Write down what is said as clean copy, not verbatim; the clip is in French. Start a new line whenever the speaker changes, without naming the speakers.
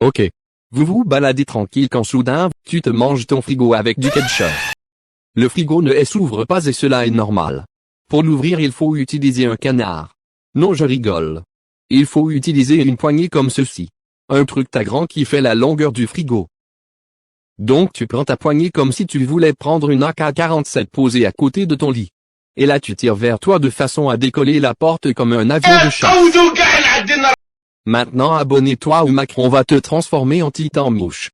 Ok. Vous vous baladez tranquille quand soudain, tu te manges ton frigo avec du ketchup. Le frigo ne s'ouvre pas et cela est normal. Pour l'ouvrir il faut utiliser un canard. Non je rigole. Il faut utiliser une poignée comme ceci. Un truc ta grand qui fait la longueur du frigo. Donc tu prends ta poignée comme si tu voulais prendre une AK-47 posée à côté de ton lit. Et là tu tires vers toi de façon à décoller la porte comme un avion de chasse. Maintenant abonne-toi ou Macron va te transformer en titan mouche.